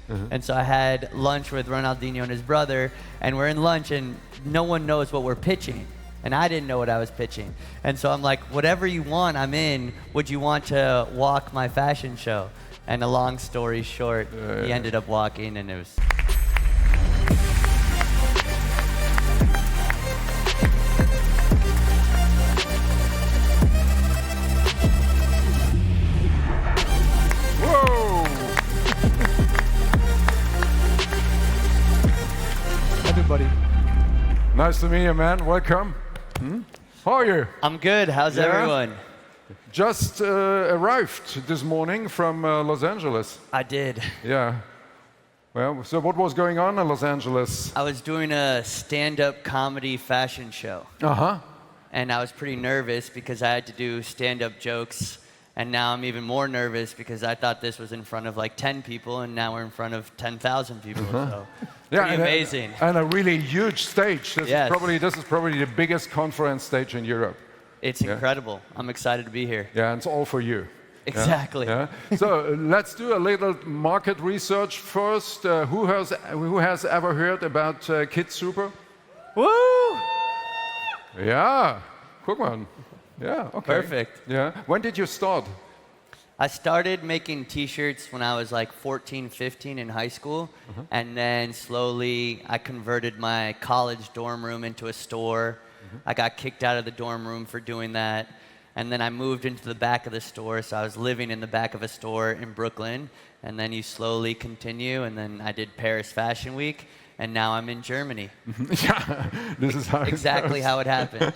And so I had lunch with Ronaldinho and his brother, and we're in lunch, and no one knows what we're pitching. And I didn't know what I was pitching. And so I'm like, whatever you want, I'm in. Would you want to walk my fashion show? And a long story short, he ended up walking, and it was... Whoa! Everybody. Nice to meet you, man. Welcome. How are you? I'm good. How's everyone? Just arrived this morning from Los Angeles. I did. Yeah. Well, so what was going on in Los Angeles? I was doing a stand-up comedy fashion show. Uh-huh. And I was pretty nervous because I had to do stand-up jokes. And now I'm even more nervous because I thought this was in front of like 10 people, and now we're in front of 10,000 people. So pretty amazing. And a really huge stage. This Yes. is probably the biggest conference stage in Europe. It's incredible. I'm excited to be here. Yeah, and it's all for you. Exactly. Yeah? So let's do a little market research first. Who has ever heard about KidSuper? Woo! Yeah, guck mal. Yeah, okay. Perfect. Yeah. When did you start? I started making t-shirts when I was like 14, 15 in high school. And then slowly I converted my college dorm room into a store. I got kicked out of the dorm room for doing that. And then I moved into the back of the store, so I was living in the back of a store in Brooklyn. And then you slowly continue, and then I did Paris Fashion Week, and now I'm in Germany. Yeah, this is how exactly how it happened.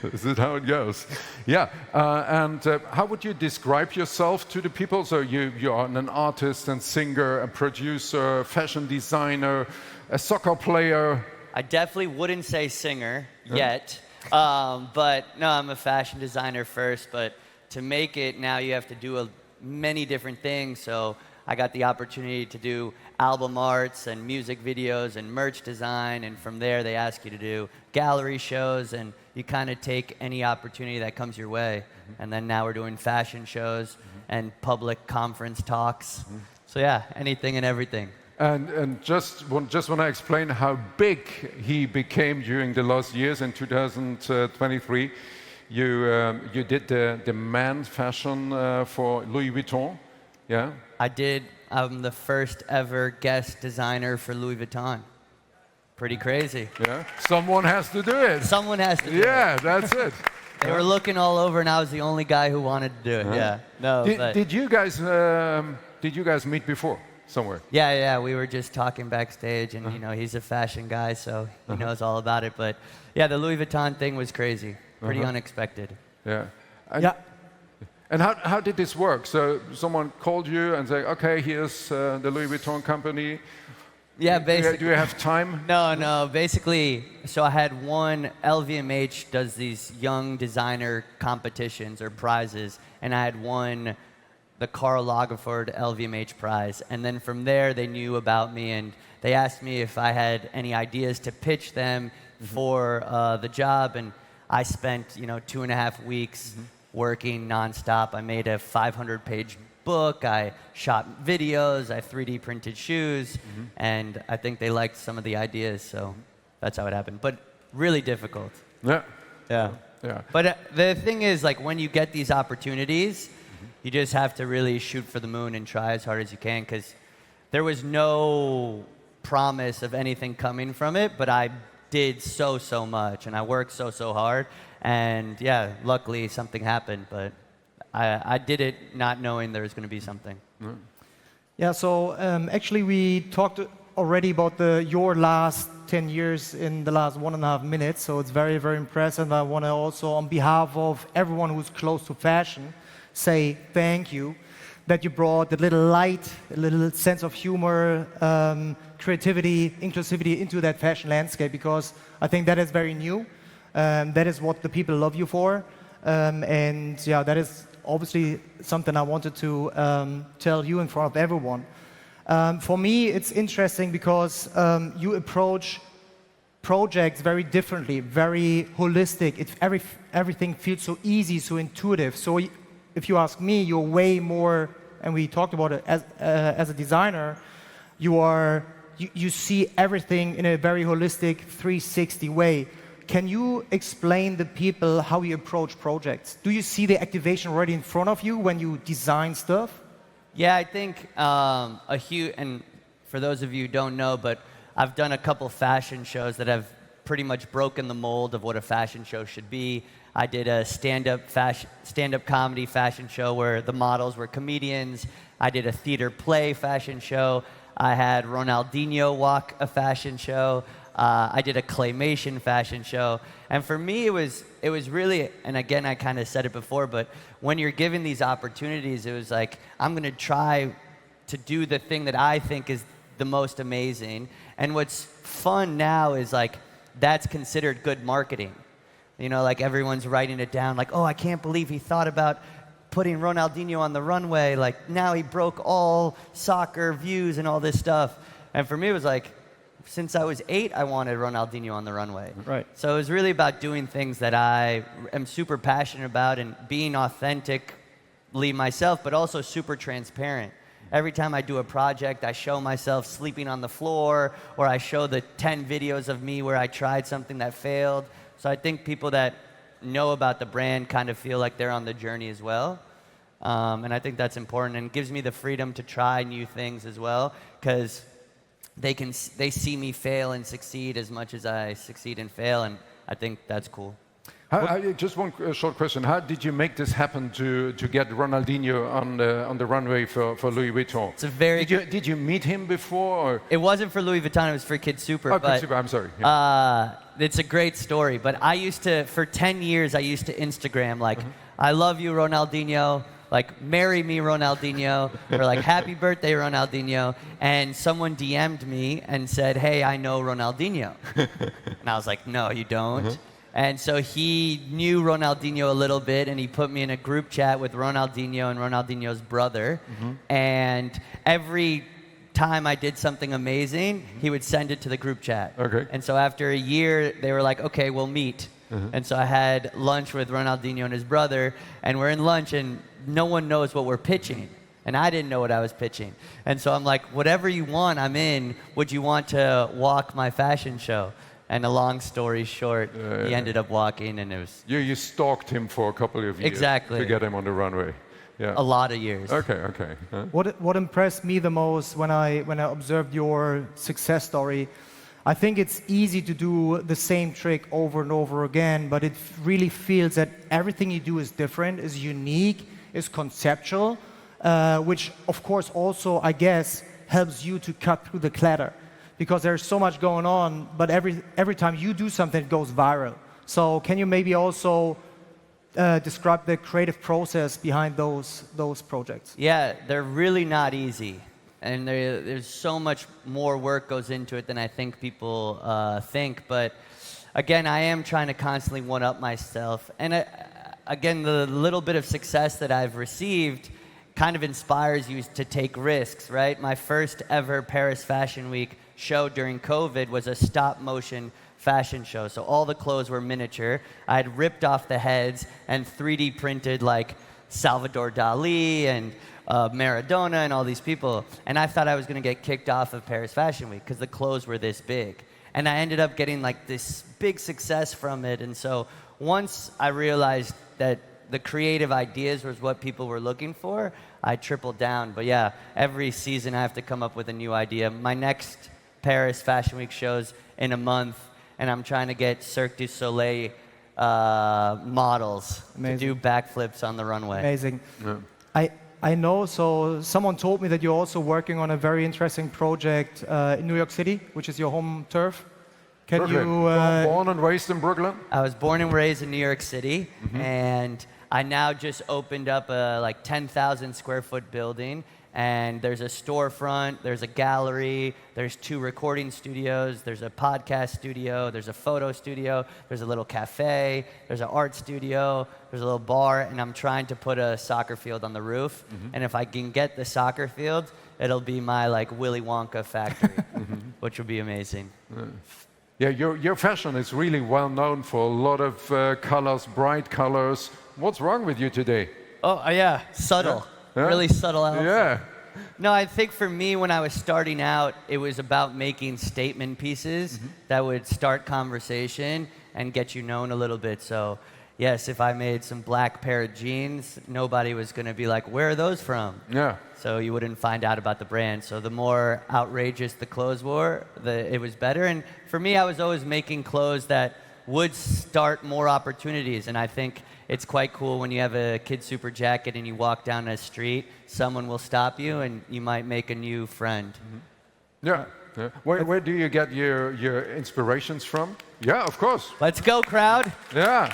This is how it goes. Yeah, and how would you describe yourself to the people? So you are an artist and singer, a producer, fashion designer, a soccer player. I definitely wouldn't say singer yet. But no, I'm a fashion designer first, but to make it now you have to do many different things. So I got the opportunity to do album arts and music videos and merch design, and from there they ask you to do gallery shows, and you kind of take any opportunity that comes your way. And then now we're doing fashion shows and public conference talks. So yeah, anything and everything. And just want to explain how big he became during the last years. In 2023, you did the man fashion for Louis Vuitton, yeah? I did. I'm the first ever guest designer for Louis Vuitton. Pretty crazy. Yeah. Someone has to do it. Someone has to do it. Yeah, that's it. They were looking all over, and I was the only guy who wanted to do it. Yeah. No. Did you guys meet before? Somewhere. Yeah, we were just talking backstage, and you know, he's a fashion guy, so he knows all about it. But yeah, the Louis Vuitton thing was crazy, pretty unexpected. Yeah. And how did this work? So someone called you and said, okay, here's the Louis Vuitton company. Yeah, basically. Do you have time? No. Basically, so I had one, LVMH does these young designer competitions or prizes, and I had won the Karl Lagerfeld LVMH prize. And then from there, they knew about me, and they asked me if I had any ideas to pitch them for the job. And I spent, 2.5 weeks working nonstop. I made a 500-page book. I shot videos. I 3D printed shoes. And I think they liked some of the ideas, so that's how it happened. But really difficult. Yeah. But the thing is, like, when you get these opportunities, you just have to really shoot for the moon and try as hard as you can, because there was no promise of anything coming from it, but I did so much, and I worked so hard, and yeah, luckily something happened, but I did it not knowing there was going to be something. Yeah, so actually we talked already about your last 10 years in the last 1.5 minutes, so it's very, very impressive. I want to also, on behalf of everyone who's close to fashion, say thank you that you brought a little light, a little sense of humor, creativity, inclusivity into that fashion landscape, because I think that is very new. That is what the people love you for. And yeah, that is obviously something I wanted to tell you in front of everyone. For me, it's interesting because you approach projects very differently, very holistic. Everything feels so easy, so intuitive. So if you ask me, you're way more, and we talked about it as a designer, you see everything in a very holistic 360 way. Can you explain the people how you approach projects? Do you see the activation already in front of you when you design stuff? Yeah, I think and for those of you who don't know, but I've done a couple fashion shows that have pretty much broken the mold of what a fashion show should be. I did a stand-up comedy fashion show where the models were comedians. I did a theater play fashion show. I had Ronaldinho walk a fashion show. I did a claymation fashion show. And for me, it was really, and again, I kind of said it before, but when you're given these opportunities, it was like, I'm going to try to do the thing that I think is the most amazing. And what's fun now is like, that's considered good marketing. You know, like everyone's writing it down, like, oh, I can't believe he thought about putting Ronaldinho on the runway. Like, now he broke all soccer views and all this stuff. And for me, it was like, since I was 8, I wanted Ronaldinho on the runway. Right. So it was really about doing things that I am super passionate about and being authentically myself, but also super transparent. Every time I do a project, I show myself sleeping on the floor, or I show the 10 videos of me where I tried something that failed. So I think people that know about the brand kind of feel like they're on the journey as well. And I think that's important, and it gives me the freedom to try new things as well, because they see me fail and succeed as much as I succeed and fail, and I think that's cool. Just one short question. How did you make this happen to get Ronaldinho on the runway for Louis Vuitton? It's a very did you meet him before? Or? It wasn't for Louis Vuitton, it was for KidSuper. Oh, KidSuper, I'm sorry. Yeah. It's a great story, but for 10 years, I used to Instagram, like, I love you, Ronaldinho, like, marry me, Ronaldinho, or like, happy birthday, Ronaldinho, and someone DM'd me and said, hey, I know Ronaldinho. And I was like, no, you don't. And so he knew Ronaldinho a little bit, and he put me in a group chat with Ronaldinho and Ronaldinho's brother, and every time I did something amazing, he would send it to the group chat. Okay. And so after a year, they were like, okay, we'll meet. And so I had lunch with Ronaldinho and his brother, and we're in lunch, and no one knows what we're pitching. And I didn't know what I was pitching. And so I'm like, whatever you want, I'm in. Would you want to walk my fashion show? And a long story short, he ended up walking, and it was... You stalked him for a couple of years. Exactly. To get him on the runway. Yeah. A lot of years. Okay. Huh? What impressed me the most when I observed your success story, I think it's easy to do the same trick over and over again, but it really feels that everything you do is different, is unique, is conceptual, which of course also, I guess, helps you to cut through the clutter. Because there's so much going on, but every time you do something, it goes viral. So can you maybe also describe the creative process behind those projects? Yeah, they're really not easy. And there's so much more work goes into it than I think people think. But again, I am trying to constantly one-up myself. And again, the little bit of success that I've received kind of inspires you to take risks, right? My first ever Paris Fashion Week show during COVID was a stop-motion fashion show. So all the clothes were miniature. I had ripped off the heads and 3D printed like Salvador Dali and Maradona and all these people. And I thought I was going to get kicked off of Paris Fashion Week because the clothes were this big. And I ended up getting like this big success from it. And so once I realized that the creative ideas was what people were looking for, I tripled down. But yeah, every season I have to come up with a new idea. My next Paris Fashion Week show's in a month, and I'm trying to get Cirque du Soleil models to do backflips on the runway. Amazing. Yeah. I know, so someone told me that you're also working on a very interesting project in New York City, which is your home turf. Can Brooklyn. you... Born and raised in Brooklyn? I was born and raised in New York City, and I now just opened up a like 10,000 square foot building, and there's a storefront, there's a gallery, there's 2 recording studios, there's a podcast studio, there's a photo studio, there's a little cafe, there's an art studio, there's a little bar, and I'm trying to put a soccer field on the roof. And if I can get the soccer field, it'll be my like Willy Wonka factory, which would be amazing. Yeah, your fashion is really well known for a lot of colors, bright colors. What's wrong with you today? Oh, yeah, subtle. Yeah? Really subtle outfit. Yeah. No, I think for me, when I was starting out, it was about making statement pieces that would start conversation and get you known a little bit. So, yes, if I made some black pair of jeans, nobody was going to be like, where are those from? Yeah. So you wouldn't find out about the brand. So the more outrageous the clothes were, it was better. And for me, I was always making clothes that would start more opportunities. And I think it's quite cool when you have a KidSuper jacket and you walk down a street, someone will stop you and you might make a new friend. Yeah. Yeah. Where do you get your inspirations from? Yeah, of course. Let's go, crowd. Yeah.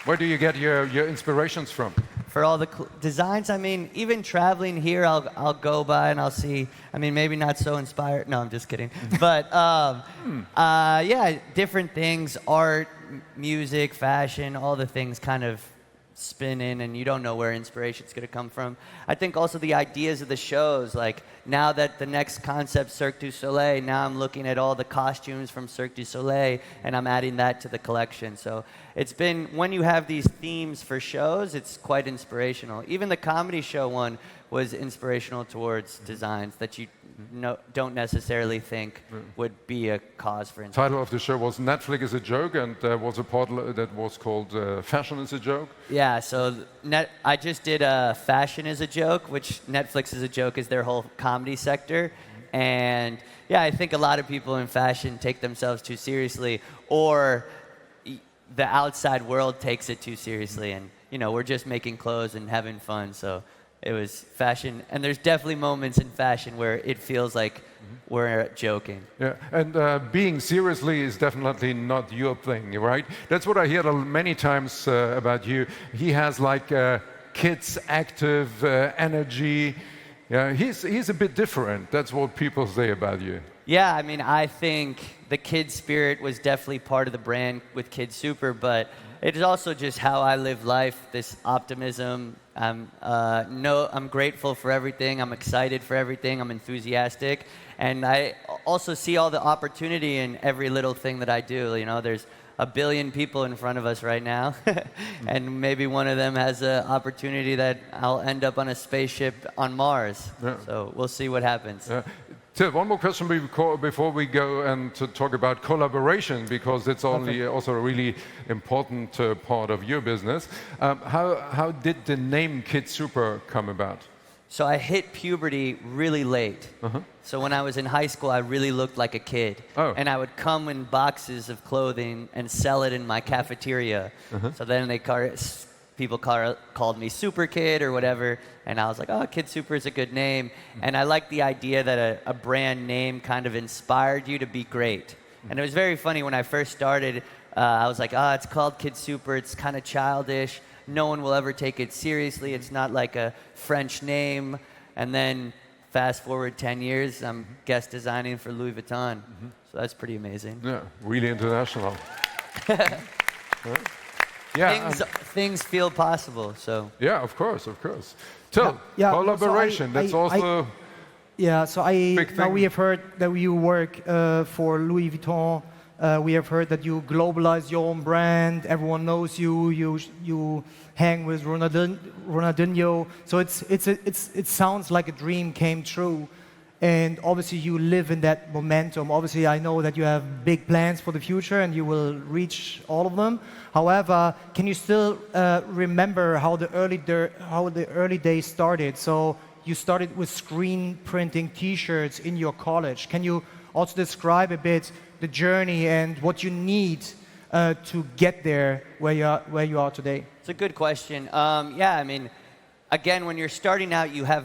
Where do you get your inspirations from? For all the designs, I mean, even traveling here, I'll go by and I'll see, I mean, maybe not so inspired. No, I'm just kidding. But yeah, different things, art, music, fashion, all the things kind of spin in and you don't know where inspiration's going to come from. I think also the ideas of the shows, like now that the next concept, Cirque du Soleil, now I'm looking at all the costumes from Cirque du Soleil and I'm adding that to the collection. So it's been, when you have these themes for shows, it's quite inspirational. Even the comedy show one was inspirational towards designs that you don't necessarily think would be a cause for inspiration. Title of the show was Netflix is a Joke, and there was a part that was called Fashion is a Joke. Yeah, so I just did Fashion is a Joke, which Netflix is a Joke is their whole comedy sector. And yeah, I think a lot of people in fashion take themselves too seriously, or the outside world takes it too seriously. And, you know, we're just making clothes and having fun, so it was fashion. And there's definitely moments in fashion where it feels like we're joking. Yeah, and being seriously is definitely not your thing, right? That's what I hear many times about you. He has like kids active energy. Yeah, he's a bit different. That's what people say about you. Yeah, I mean, I think the kid spirit was definitely part of the brand with KidSuper, but it is also just how I live life, this optimism. I'm grateful for everything. I'm excited for everything. I'm enthusiastic. And I also see all the opportunity in every little thing that I do. You know, there's a billion people in front of us right now. And maybe one of them has an opportunity that I'll end up on a spaceship on Mars. Yeah. So we'll see what happens. Yeah. Till, one more question before we go and to talk about collaboration, because it's also a really important part of your business. How did the name KidSuper come about? So I hit puberty really late. So when I was in high school, I really looked like a kid. Oh. And I would come in boxes of clothing and sell it in my cafeteria. So then people called me Super Kid or whatever, and I was like, oh, KidSuper is a good name. And I like the idea that a brand name kind of inspired you to be great. And it was very funny when I first started, I was like, oh, it's called KidSuper, it's kind of childish, no one will ever take it seriously, it's not like a French name. And then fast forward 10 years, I'm guest designing for Louis Vuitton. So that's pretty amazing. Yeah, really international. Yeah, things feel possible, so. Yeah, of course, of course. Till, collaboration, so that's also yeah, so now we have heard that you work for Louis Vuitton. We have heard that you globalize your own brand. Everyone knows you. You hang with Ronaldinho. So it sounds like a dream came true. And obviously you live in that momentum. Obviously I know that you have big plans for the future and you will reach all of them. However, can you still remember how the early days started? So you started with screen printing T-shirts in your college. Can you also describe a bit the journey and what you need to get there where you are today? It's a good question. Yeah, I mean, again, when you're starting out, you have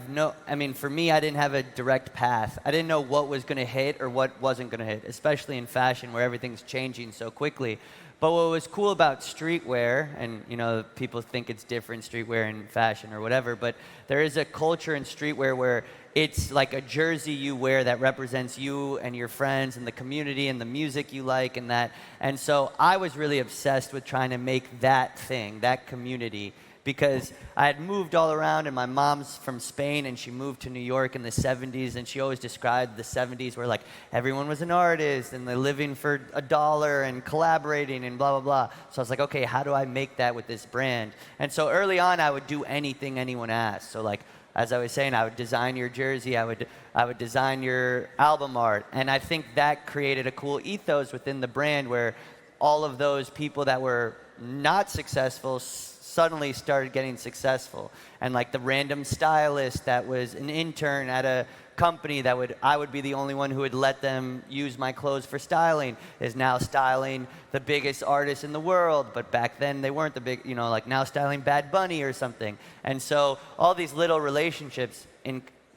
for me, I didn't have a direct path. I didn't know what was going to hit or what wasn't going to hit, especially in fashion where everything's changing so quickly. But what was cool about streetwear, and you know, people think it's different, streetwear and fashion or whatever, but there is a culture in streetwear where it's like a jersey you wear that represents you and your friends and the community and the music you like and that. And so I was really obsessed with trying to make that thing, that community, because I had moved all around, and my mom's from Spain, and she moved to New York in the 70s, and she always described the 70s where like everyone was an artist, and they're living for $1 and collaborating and blah, blah, blah. So I was like, okay, how do I make that with this brand? And so early on, I would do anything anyone asked. So like as I was saying, I would design your jersey, I would design your album art, and I think that created a cool ethos within the brand where all of those people that were not successful suddenly started getting successful. And like the random stylist that was an intern at a company that I would be the only one who would let them use my clothes for styling is now styling the biggest artist in the world. But back then they weren't the big, like now styling Bad Bunny or something. And so all these little relationships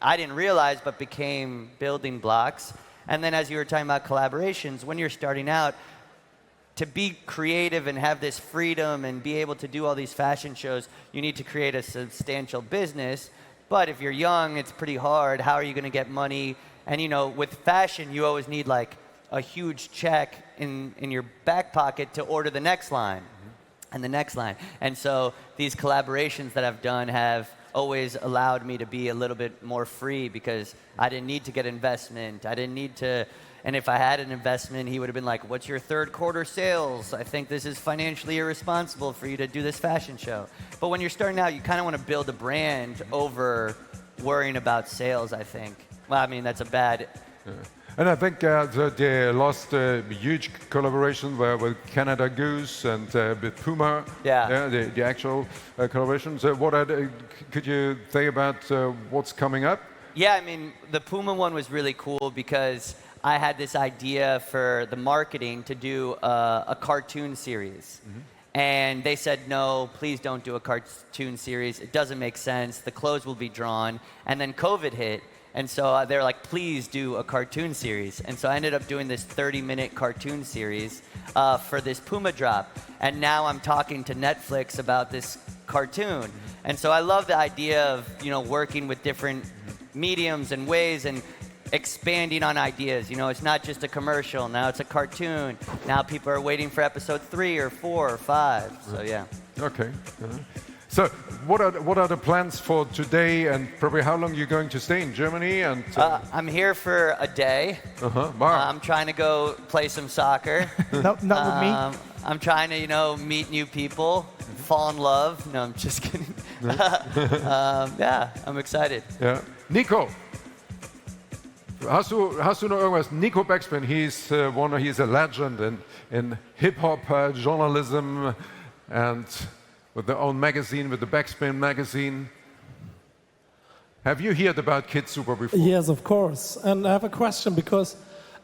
I didn't realize but became building blocks. And then as you were talking about collaborations, when you're starting out, to be creative and have this freedom and be able to do all these fashion shows, you need to create a substantial business. But if you're young, it's pretty hard. How are you going to get money? And with fashion, you always need like a huge check in your back pocket to order the next line and the next line. And so these collaborations that I've done have always allowed me to be a little bit more free because I didn't need to get investment. I didn't need to. And if I had an investment, he would have been like, what's your third quarter sales? I think this is financially irresponsible for you to do this fashion show. But when you're starting out, you kind of want to build a brand over worrying about sales, I think. Well, I mean, that's a bad... Yeah. And I think they lost a huge collaboration with Canada Goose and with Puma. Yeah. The actual collaborations. Could you say about what's coming up? Yeah, I mean, the Puma one was really cool because I had this idea for the marketing to do a cartoon series. And they said, no, please don't do a cartoon series. It doesn't make sense. The clothes will be drawn. And then COVID hit. And so they're like, please do a cartoon series. And so I ended up doing this 30-minute cartoon series for this Puma drop. And now I'm talking to Netflix about this cartoon. And so I love the idea of, working with different mediums and ways and expanding on ideas. It's not just a commercial. Now it's a cartoon. Now people are waiting for episode 3 or 4 or 5. So yeah. Okay. So what are the plans for today, and probably how long are you going to stay in Germany? And I'm here for a day. Wow. I'm trying to go play some soccer. Not with me. I'm trying to meet new people, fall in love. No, I'm just kidding. Yeah, I'm excited. Yeah. Nico. Hast du noch irgendwas? Nico Backspin, he's a legend in hip-hop journalism and with their own magazine, with the Backspin magazine. Have you heard about KidSuper before? Yes, of course. And I have a question because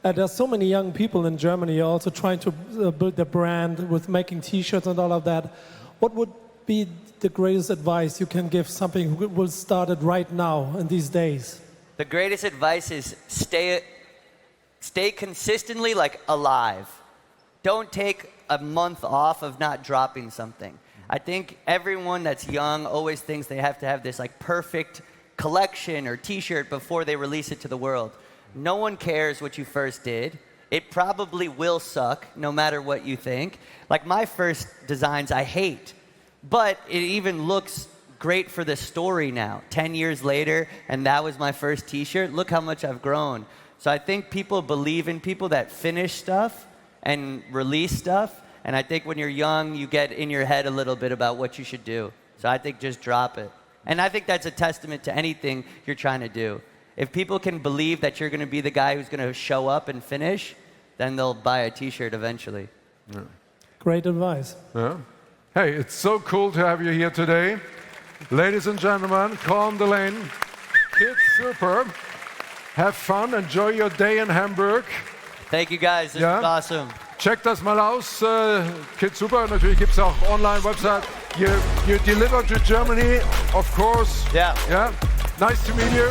there's so many young people in Germany also trying to build their brand with making T-shirts and all of that. What would be the greatest advice you can give something who will start it right now in these days? The greatest advice is stay consistently alive. Don't take a month off of not dropping something. I think everyone that's young always thinks they have to have this perfect collection or T-shirt before they release it to the world. No one cares what you first did. It probably will suck no matter what you think. My first designs I hate, but it even looks great for the story now. 10 years later, and that was my first T-shirt. Look how much I've grown. So I think people believe in people that finish stuff and release stuff. And I think when you're young, you get in your head a little bit about what you should do. So I think just drop it. And I think that's a testament to anything you're trying to do. If people can believe that you're going to be the guy who's going to show up and finish, then they'll buy a T-shirt eventually. Yeah. Great advice. Yeah. Hey, it's so cool to have you here today. Ladies and gentlemen, Calm the Lane, KidSuper. Have fun, enjoy your day in Hamburg. Thank you guys, this was awesome. Checkt das mal aus, KidSuper. Natürlich gibt es auch Online-Website. You deliver to Germany, of course. Yeah. Yeah. Nice to meet you.